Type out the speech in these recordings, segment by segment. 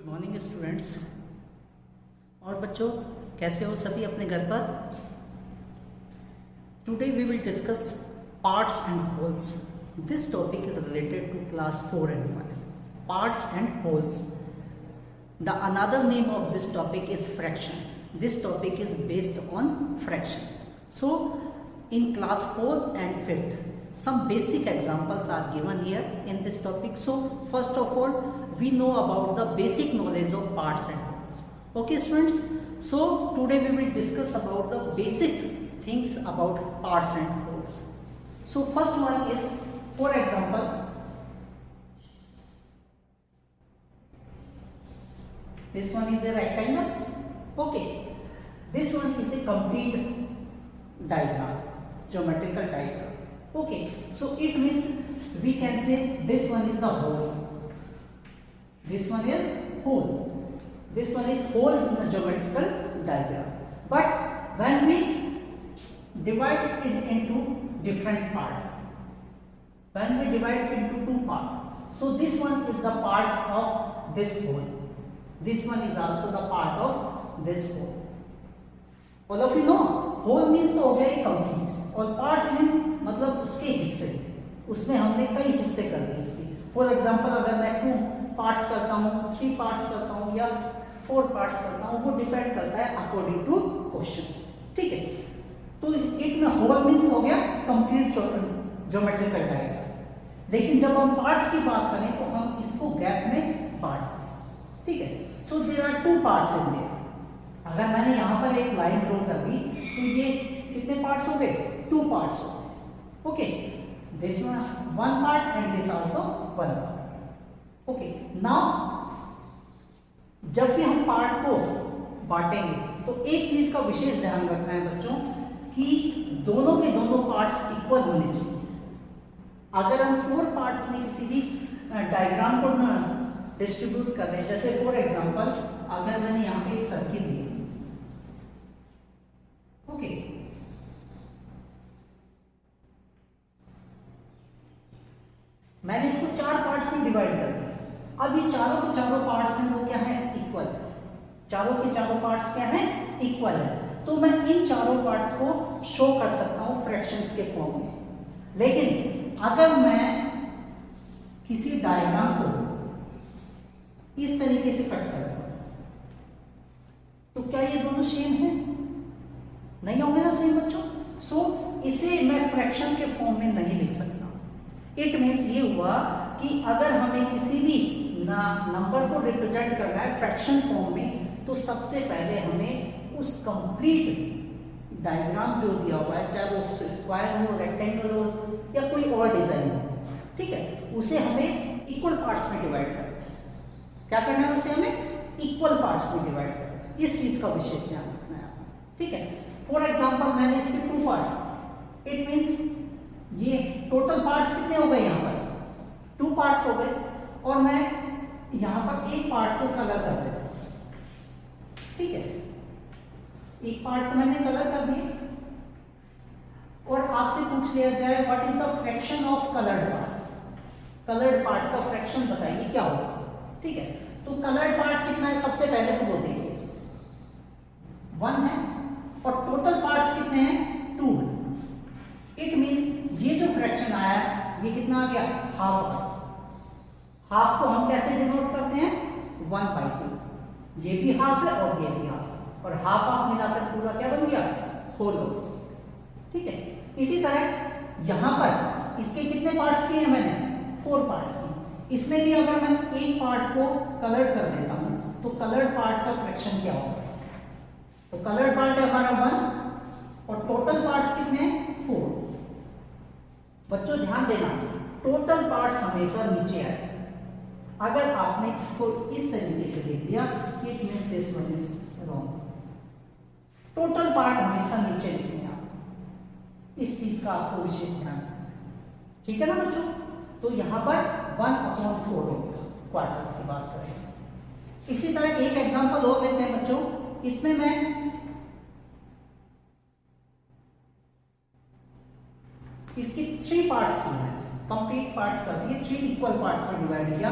Morning students. और बच्चों, कैसे हो सभी अपने घर पर। Today we will discuss parts and holes. This topic is related to class 4 and 5. Parts and holes. The another name of this topic is fraction. This topic is based on fraction. So in class 4 and 5th, some basic examples are given here in this topic. So first of all, we know about the basic knowledge of parts and holes. Okay students, so today we will discuss about the basic things about parts and holes. So first one is, for example, this one is a rectangle. Okay, this one is a complete diagram, geometrical diagram. Okay, so it means we can say this one is the hole, this one is hole, this one is hole in the geometrical diagram. But when we divide it into different parts, when we divide it into two parts, so this one is the part of this hole, this one is also the part of this hole. All of you know, hole means तो हो गया complete, और parts mean मतलब उसके हिस्से, उसमें हमने कई हिस्से कर दिए उसके। फॉर एग्जाम्पल, अगर मैं 2 पार्ट्स करता हूँ, 3 पार्ट्स करता हूँ या 4 पार्ट्स करता हूँ, वो डिपेंड करता है अकॉर्डिंग टू क्वेश्चन। ठीक है, तो एक में होल मीन्स हो गया कंप्लीट ज्योमेट्रिकल डायग्राम। लेकिन जब हम पार्ट्स की बात करें तो हम इसको गैप में बांटते हैं। ठीक है, so there are 2 parts in there. अगर मैंने यहाँ पर एक लाइन ड्रॉ कर दी तो ये कितने पार्ट्स हो गए? 2 पार्ट्स हो गए। Okay, this one part and this also one part. Okay, now जब भी हम पार्ट को बांटेंगे तो एक चीज का विशेष ध्यान रखना है बच्चों कि दोनों के दोनों पार्ट्स इक्वल होने चाहिए। अगर हम 4 पार्ट्स में किसी भी डायग्राम को डिस्ट्रीब्यूट कर रहे हैं, जैसे फॉर एग्जांपल अगर मैंने यहाँ पे एक सर्किल ली, ओके, मैंने इसको 4 पार्ट्स में डिवाइड कर दिया। अब ये चारों के चारों पार्ट्स हैं वो क्या है? इक्वल। चारों के चारों पार्ट्स क्या है? इक्वल है। तो मैं इन चारों पार्ट्स को शो कर सकता हूं फ्रैक्शंस के फॉर्म में। लेकिन अगर मैं किसी डायग्राम को इस तरीके से कट करता हूं तो क्या ये दोनों सेम है? नहीं होंगे ना सेम बच्चों। सो इसे मैं फ्रैक्शन के फॉर्म में नहीं लिख सकता। इट मीन्स ये हुआ कि अगर हमें किसी भी नंबर को रिप्रेजेंट करना है फ्रैक्शन फॉर्म में तो सबसे पहले हमें उस कंप्लीट डायग्राम जो दिया हुआ है, चाहे वो स्क्वायर हो, रेक्टेंगल हो या कोई और डिजाइन हो, ठीक है, उसे हमें इक्वल पार्ट्स में डिवाइड करना है। क्या करना है? उसे हमें इक्वल पार्ट्स में डिवाइड करना है। इस चीज का विशेष ध्यान रखना है। ठीक है, फॉर एग्जाम्पल मैंने इसके 2 पार्ट्स, इट मीन्स ये टोटल पार्ट्स कितने हो गए? यहाँ पर 2 पार्ट्स हो गए और मैं यहाँ पर एक पार्ट को कलर कर देता हूं। ठीक है, एक पार्ट को मैंने कलर कर दिया और आपसे पूछ लिया जाए what is the fraction of coloured part. Coloured part का फ्रैक्शन बताइए क्या होगा। ठीक है, तो कलर्ड पार्ट कितना है? सबसे पहले तो वो देखिए, 1 है और टोटल पार्ट्स कितने हैं? 2 है। इट मीन्स ये जो फ्रैक्शन आया ये कितना आ गया? हाफ। हाफ को हम कैसे डिनोट करते हैं? 1/2। ये भी हाफ है और ये भी हाफ है, और हाफ हाफ मिलाकर पूरा क्या बन गया? होल। ठीक है, इसी तरह यहां पर इसके कितने पार्ट्स किए हैं मैंने? 4 पार्ट्स किए। इसमें भी अगर मैं एक पार्ट को कलर कर देता हूं तो कलर्ड पार्ट का फ्रैक्शन क्या होगा? तो कलर्ड पार्ट है हमारा 1 और टोटल पार्ट्स कितने हैं? 4। बच्चों ध्यान देना, टोटल पार्ट्स हमेशा नीचे आए। अगर आपने इसको इस तरीके से लिख दिया, it means this one is wrong. Total part हमेशा नीचे लिखने हैं आपको। इस चीज का आपको विशेष ध्यान रखना है। ठीक है ना बच्चों? तो यहां पर 1/4 होगा क्वार्टर्स की बात करें। इसी तरह एक एग्जांपल और लेते हैं बच्चों। इसमें मैं इसकी 3 पार्ट्स की है, कंप्लीट पार्ट कर दिए, 3 इक्वल पार्ट्स में डिवाइड किया।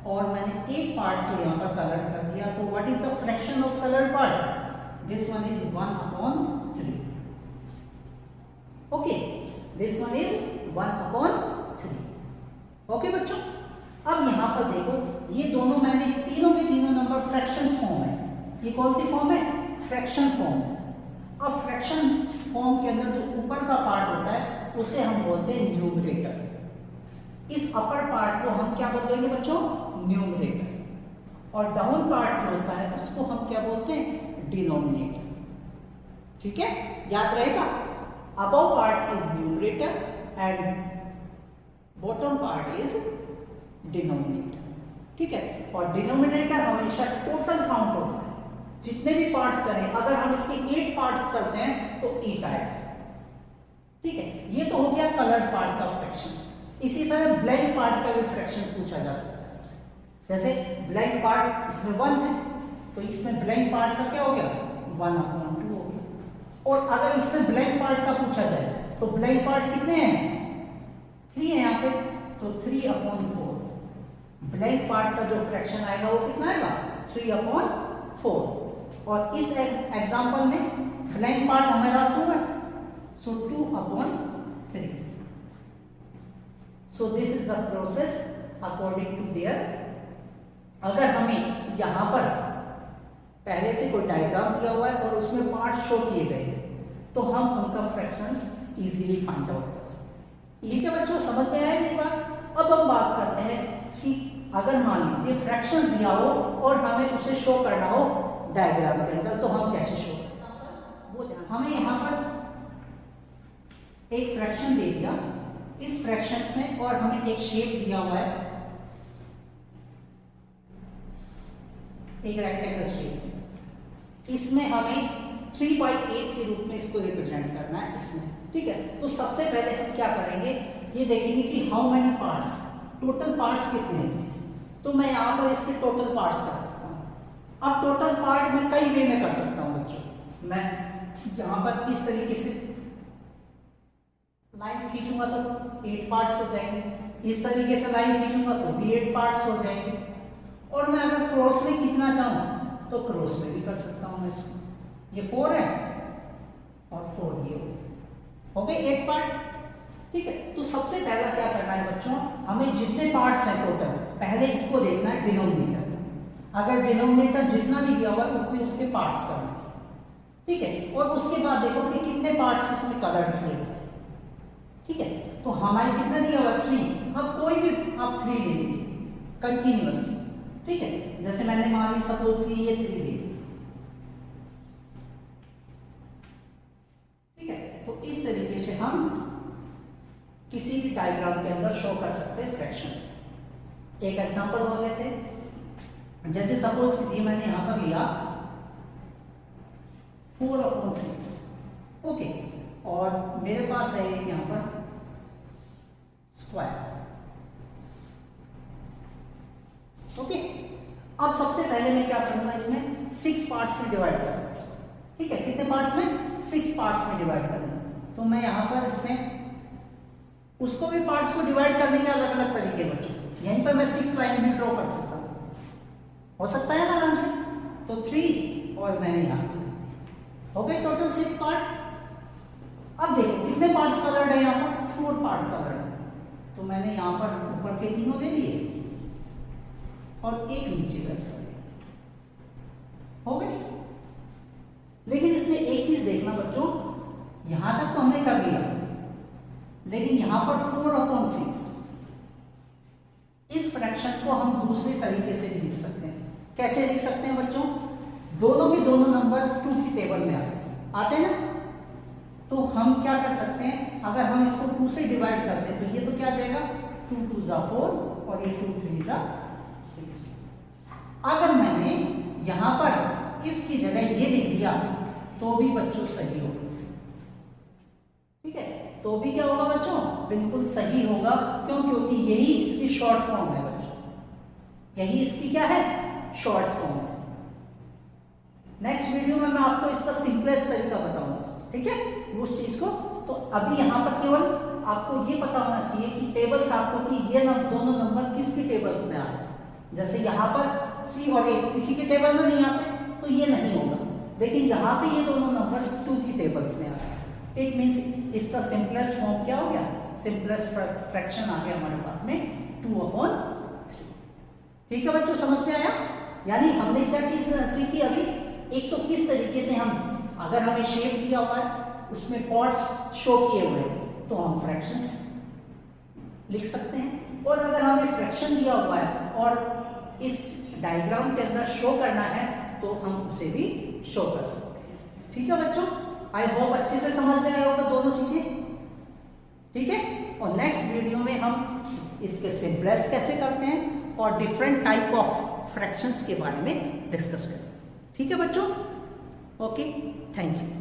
और मैंने एक पार्ट को यहाँ पर कलर कर दिया, तो what is the fraction of colour part? This one is 1/3. Okay, this one is 1/3. Okay बच्चों, अब यहाँ पर देखो, ये दोनों मैंने तीनों के तीनों नंबर फ्रैक्शन फॉर्म है. ये कौन सी फॉर्म है? Fraction form. अब फ्रैक्शन फॉर्म के अंदर जो ऊपर का पार्ट होता है उसे हम बोलते हैं न्यूमरेटर. इस अपर पार्ट को हम क्या बोलेंगे बच्चों? न्यूमरेटर. और डाउन पार्ट जो होता है उसको हम क्या बोलते हैं? डिनोमिनेटर. ठीक है, याद रहेगा. Above part is numerator and bottom part is denominator. ठीक है, और डिनोमिनेटर हमेशा टोटल काउंट होता है. जितने भी पार्ट्स करें, अगर हम इसके 8 पार्ट्स करते हैं तो 8 आएगा. ठीक है, ये तो हो गया कलर्ड पार्ट का फ्रैक्शंस. इसी तरह ब्लैंक पार्ट का भी फ्रैक्शंस पूछा जा सकता है आपसे. जैसे ब्लैंक पार्ट इसमें 1 है, तो इसमें ब्लैंक पार्ट का क्या हो गया? 1/2 हो गया. और अगर इसमें ब्लैंक पार्ट का पूछा जाए तो ब्लैंक पार्ट कितने हैं? 3 है यहाँ पे, तो 3/4. ब्लैंक पार्ट का जो फ्रैक्शन आएगा वो कितना आएगा? 3/4. और इस एग्जांपल में ब्लैंक पार्ट हमारा 2 है, so 2/3. So this is the process according to there. अगर हमें यहां पर पहले से कोई डायग्राम दिया हुआ है और उसमें पार्ट शो किए गए तो हम उनका फ्रैक्शंस इजीली फाइंड आउट कर सकते हैं. ठीक है बच्चों, समझ में आया ये बात? अब हम बात करते हैं कि अगर मान लीजिए फ्रैक्शन दिया हो और हमें उसे शो करना हो डायग्राम के अंदर, तो हम कैसे शो करें? वो हमें यहां पर एक फ्रैक्शन दे दिया इस फ्रैक्शंस में, और हमें एक शेप दिया हुआ है, एक रेक्टेंगल शेप. इसमें हमें 3/8 के रूप में इसको रिप्रेजेंट करना है इसमें. ठीक है, तो सबसे पहले हम क्या करेंगे, ये देखेंगे कि how many parts, total parts कितने हैं. तो मैं यहां पर इसके टोटल पार्ट्स कर सकता हूं. अब टोटल पार्ट मैं कई वे में कर सकता हूं बच्चों. मैं यहां पर इस तरीके से लाइंस खींचूंगा तो 8 पार्ट्स हो जाएंगे. इस तरीके से लाइन खींचूंगा तो भी 8 पार्ट्स हो जाएंगे. और मैं अगर क्रॉस में खींचना चाहूं तो क्रॉस में भी कर सकता हूं मैं इसको. ये 4 है और 4 ये हो गए 8 पार्ट. ठीक है, तो सबसे पहला क्या करना है बच्चों, हमें जितने पार्ट्स हैं टोटल, पहले इसको देखना है डिनोमिनेटर. अगर डिनोमिनेटर जितना भी दिया हुआ है उतने उसके पार्ट्स करना है. ठीक है, और उसके बाद देखो कि कितने पार्ट्स इसमें कलर किए हुए हैं. ठीक है, तो हमारे कितना दिया हुआ? 3. अब कोई भी आप 3 ले लीजिए कंटिन्यूअस. ठीक है, जैसे मैंने मान ली सपोज कि ये 3 ले. ठीक है, तो इस तरीके से हम किसी भी डायग्राम के अंदर शो कर सकते हैं फ्रैक्शन. एक एग्जांपल और लेते हैं. जैसे सपोज कीजिए मैंने यहां पर लिया 4/6. ओके, और मेरे पास है यहां पर स्क्वायर. ओके, अब सबसे पहले मैं क्या करूंगा, इसमें 6 पार्ट्स में डिवाइड करूंगा. ठीक है, कितने पार्ट्स में? 6 पार्ट्स में डिवाइड करूंगा. तो मैं यहां पर इसमें उसको भी पार्ट्स को डिवाइड करने के अलग अलग तरीके बच्चों. यहीं पर मैं 6 लाइन भी ड्रॉ कर सकता हूं, हो सकता है ना आराम से. तो 3 और मैंने यहां से हो गए टोटल 6 पार्ट. अब देखो कितने पार्ट्स कलर्ड है, यहाँ पर 4 पार्ट कलर्ड है. तो मैंने यहां पर ऊपर के तीनों ले लिए और एक नीचे का हिस्सा हो गए. लेकिन इसमें एक चीज देखना बच्चों, यहां तक तो हमने कर लिया, लेकिन यहां पर 4/6 इस फ्रैक्शन को हम दूसरे तरीके से भी लिख सकते हैं. कैसे लिख सकते हैं बच्चों? दोनों के दोनों नंबर्स 2 की टेबल में आते हैं ना. तो हम क्या कर सकते हैं, अगर हम इसको 2 से डिवाइड करते हैं तो ये तो क्या आ जाएगा 2 2 जा 4 और ये 2 3 जा 6. अगर मैंने यहां पर इसकी जगह ये लिख दिया तो भी बच्चों सही होगा. ठीक है, तो भी क्या होगा बच्चों? बिल्कुल सही होगा. क्यों? क्योंकि यही इसकी शॉर्ट फॉर्म है बच्चों. यही इसकी क्या है? शॉर्ट फॉर्म है. नेक्स्ट वीडियो में मैं आपको इसका सिंपलेस्ट तरीका बताऊंगा. ठीक है, उस चीज को. तो अभी यहां पर केवल आपको ये पता होना चाहिए कि टेबल्स आपको कि ये दोनों नंबर किसकी टेबल्स में आ रहे हैं. जैसे यहाँ पर 3 और 8 किसी के टेबल में नहीं आते तो ये नहीं होगा, लेकिन यहाँ पे ये दोनों नंबर्स 2 की टेबल्स में आ रहे हैं। इट मीन्स इसका सिंपलेस्ट फॉर्म क्या हो गया, सिंपलेस्ट फ्रैक्शन आ गया हमारे पास में 2/3। ठीक है बच्चों, समझ में आया? यानी हमने क्या चीज सीखी अभी, एक तो किस तरीके से हम, अगर हमें शेप दिया हुआ है उसमें पार्ट्स शो किए हुए हैं तो हम फ्रैक्शंस लिख सकते हैं, और अगर हमें फ्रैक्शन दिया हुआ है और इस डायग्राम के अंदर शो करना है तो हम उसे भी शो कर सकते हैं। ठीक है बच्चों, आई होप अच्छे से समझ में आया होगा दोनों चीजें। ठीक है, और नेक्स्ट वीडियो में हम इसके सिंपलेस्ट कैसे करते हैं और डिफरेंट टाइप ऑफ फ्रैक्शंस के बारे में डिस्कस करेंगे। ठीक है बच्चों, ओके, थैंक यू।